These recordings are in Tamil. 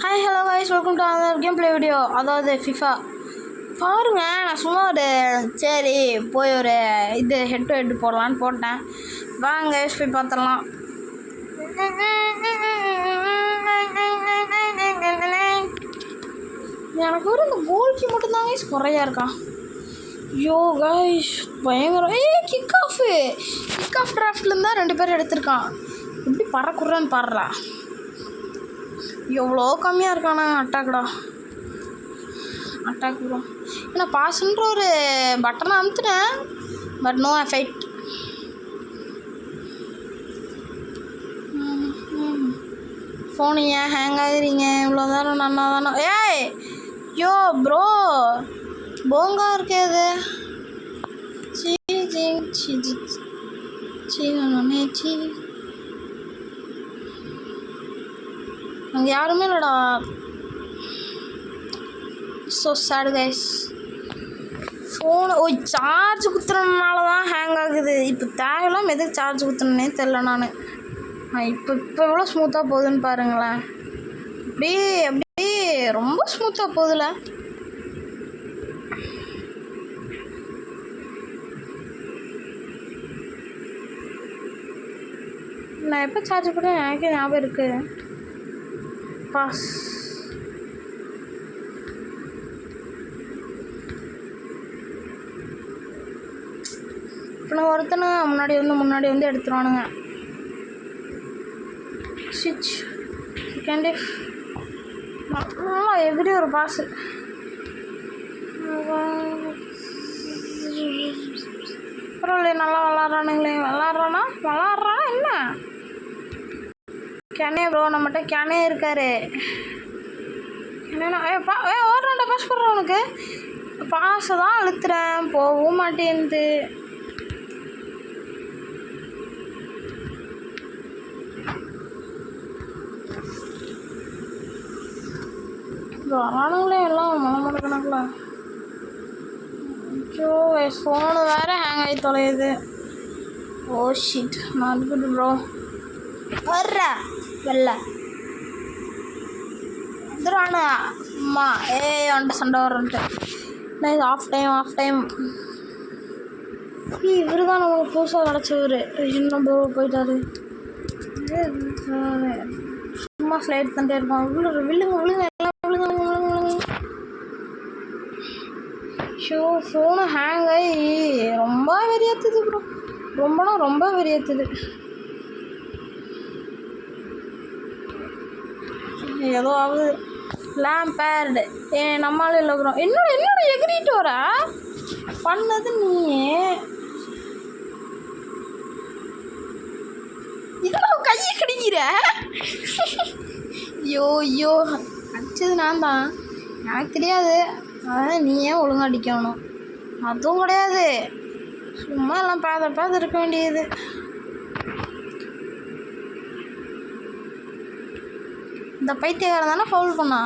Hi hello guys, welcome to another game play video. அதாவது ஃபிஃபா பாருங்க. நான் சும்மா சரி போய் இது ஹெட் டு ஹெட் போடலான்னு போட்டேன். வாங்க போய் பார்த்துடலாம். எனக்கு இந்த கோல்கி மட்டும்தாங்க குறையா இருக்கான். ஐயோ கைஸ் பயங்கரம். கிக் ஆஃப் டிராஃப்ட்லேருந்து தான் 2 பேர் எடுத்திருக்கான். எப்படி பறக்குறான்னு பாடுறா. எவ்வளோ கம்மியாக இருக்கானா அட்டாக் ப்ரோ. ஏன்னா பாஸ்ன்ற ஒரு பட்டனை அமுத்துனேன், பட் நோ எஃபெக்ட். ஃபோனு ஏன் ஹேங் ஆகுறீங்க இவ்வளோ நேரம்? நன்னா தானே. ஏய் யோ ப்ரோ, போங்கா இருக்கே அது. அங்கே யாருமே இல்லைடா. So sad guys. Phone charge குத்துறதுனால தான் ஹேங் ஆகுது. இப்போ தேவையில்லாமல் எதுக்கு சார்ஜ் குத்துனே தெரில. நான் இப்போ எவ்வளோ ஸ்மூத்தாக போகுதுன்னு பாருங்களேன். அப்படியே ரொம்ப ஸ்மூத்தாக போகுதுல. நான் எப்போ சார்ஜ் போட்டேன் எனக்கே ஞாபகம் இருக்குது. பாஸ் இப்போ நான் ஒருத்தனை முன்னாடி வந்து எடுத்துருவானுங்க. ஸ்விட்ச் செகண்ட் நல்லா எவ்ரி ஒரு பாஸு. பரவாயில்ல, நல்லா விளாட்றானுங்களே. விளாட்றானா என்ன? கேனே ப்ரோ, நம்மகிட்ட கேனே இருக்காரு. என்னன்னா ஓடுறான்டா, பாஸ் போடுறான். உனக்கு பாஸை தான் அழுத்துறேன், போகவும் மாட்டேன்து. வரானுங்களே எல்லாம் மழை கணக்கில். ஐயோ ஃபோனு வேறு ஹேங் ஆகி தொலையுது. Oh shit, not good bro. வர்ற வெள்ள வந்துடுவானு அம்மா. வந்துட்டு சண்டை வரன்ட்டு. நான் ஆஃப் டைம் இவரு தான் நமக்கு புதுசாக கிடச்சவர். இன்னும் ப்ரோ போயிட்டாரு. சும்மா ஸ்லைட் தண்டே இருப்பான். விழுங்க எல்லாம் விழுங்க. ஷோ ஃபோனு ஹேங் ஆகி ரொம்ப வெறியேற்றுது ப்ரோ. ரொம்ப வெறியேற்றுது. ஏதோ ஆகுது. லேம்பேர்டு நம்மளால இல்லை ப்ரோ. என்னோட எகிரிட்டு வர பண்ணது நீ. இதெல்லாம் கையை கிடைக்கிற. ஐயோ அடிச்சது நான் தான், எனக்கு தெரியாது. அதான் நீ ஏன் ஒழுங்காக அடிக்கணும்? அதுவும் கிடையாது, சும்மா எல்லாம் பேத இருக்க வேண்டியது. இந்த பைத்தியக்காரன் தானே ஃபவுல் பண்ணா.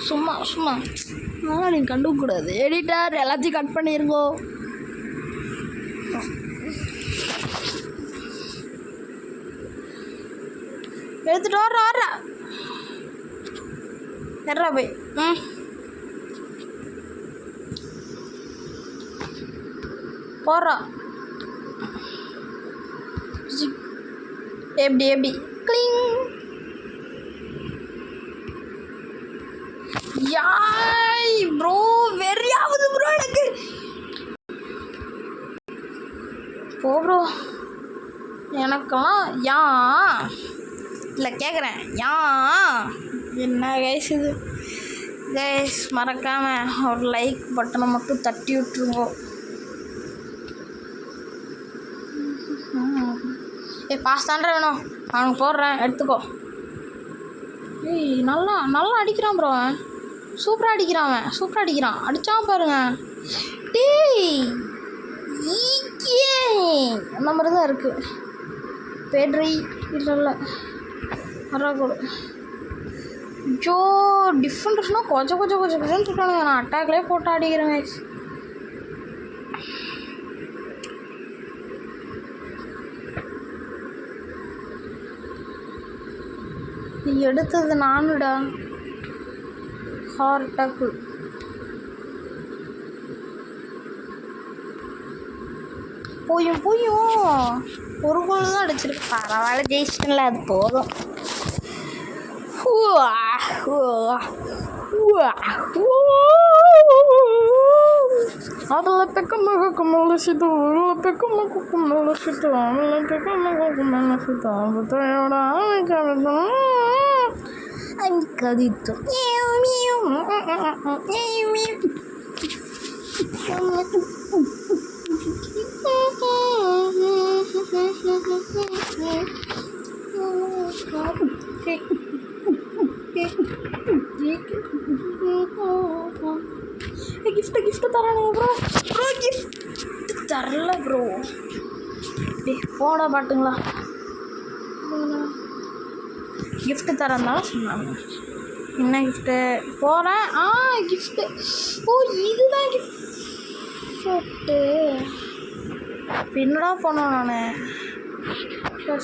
சும்மா நீங்கள் கண்டுக்கூடாது. எடிட்டர் எல்லாத்தையும் கட் பண்ணிருங்கோ. எடுத்துட்டு வர்றா எட்ரா போய். போடுறா. எப்படி கிளிங். யாய் ப்ரோ, வெறியாவது ப்ரோ எனக்கு. போ ப்ரோ. எனக்கெல்லாம் இல்லை கேட்குறேன் என்ன கைஸ் இது? கைஸ் மறக்காமல் ஒரு லைக் பட்டனை மட்டும் தட்டி விட்டுருங்கோ. பாஸ் தாண்டா வேணும், அவனுக்கு போடுறேன், எடுத்துக்கோ. நல்லா அடிக்கிறான் ப்ரோ. சூப்பராக அடிக்கிறான். அடித்தான் பாருங்க. அந்த மாதிரி தான் இருக்குது. பேட்ரி இல்லை வர்றா கூட. ஜோ டிஃப்ரெண்ட்னா கொஞ்சம் இருக்கானுங்க. நான் அட்டாக்லேயே போட்டு அடிக்கிறேன். எடுத்தது நானுடா. ஹார்டாக்கு போயும் ஒரு கோல் தான் அடிச்சிருக்கு. பரவாயில்ல, ஜெயிச்சிட்டல, அது போதும். அதில் பெக்கமாக குமலிச்சிட்டு பெக்கமாக குமலிச்சிட்டு அதில் பெக்கமாக குமலிச்சிட்டு அவத்தையோட கதித்து கிஃப்ட் தரானுங்க ப்ரோ. கிஃப்ட் தரல ப்ரோ. போட மாட்டுங்களா? கிஃப்ட் தரந்தாலும் சொன்னாங்க. என்ன கிஃப்ட்டு போகிறேன்? கிஃப்ட்டு. இதுதான் கிஃப்ட்டு. என்னடா பண்ணோம் நான்?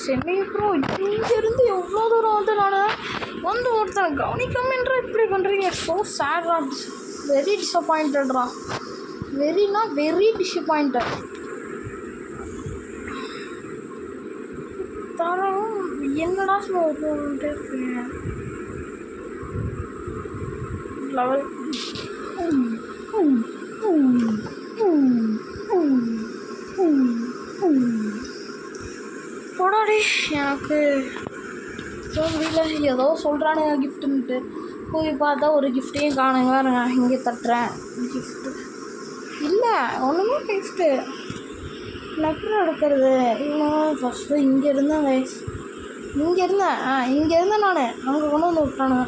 சென்னை ப்ரோ, இங்கேருந்து எவ்வளோ தூரம் வந்து ஒருத்தனை கவனிக்காமன்ற இப்படி பண்ணுறீங்க. ஸோ சேட்ரா, வெரி டிசப்பாயிண்டட்ரா. Very disappointed. தரம் என்னடா சொல்லிட்டு இருக்கீங்க? லெவல் போடாடி. எனக்கு முடியல. ஏதோ சொல்கிறானுங்க கிஃப்ட்டுன்ட்டு. போய் பார்த்தா ஒரு கிஃப்ட்டையும் காணுங்க. நான் இங்கே தட்டுறேன். கிஃப்ட்டு இல்லை, ஒன்றுமே கிஃப்ட்டு. நெப்பர் எடுக்கிறது இன்னும் ஃபஸ்ட்டு இங்கே இருந்தேன் நான் அங்கே கொண்டு வந்து விட்டானுங்க.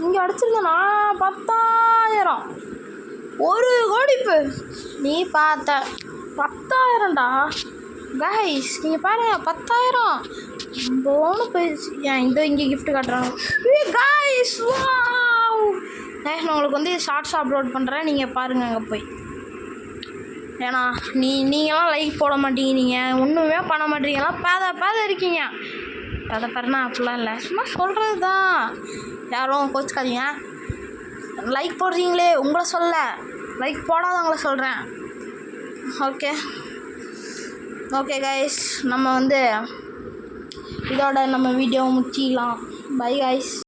இங்கே அடிச்சிருந்தேன் நான் 10,000. ஒரு கோடிப்பு நீ பார்த்த 10,000டா கைஸ். நீங்கள் பாருங்கள், 10,000 போன்னு போயிடுச்சு. இங்கே கிஃப்ட் காட்டுறாங்க கைஸ். நான் உங்களுக்கு வந்து ஷார்ட்ஸ் அப்லோட் பண்ணுறேன், நீங்கள் பாருங்கள் அங்கே போய். ஏன்னா நீங்களாம் லைக் போட மாட்டீங்க, நீங்கள் ஒன்றுமே பண்ண மாட்டீங்களா, பேத இருக்கீங்க. பேதனா அப்படிலாம் இல்லை, சும்மா சொல்கிறது தான். யாரும் கோச்சுக்காதீங்க. லைக் போடுறீங்களே உங்களை சொல்ல, லைக் போடாதவங்கள சொல்கிறேன். ஓகே கைஸ், நம்ம வந்து இதோட நம்ம வீடியோ முடிச்சிக்கலாம். Bye guys.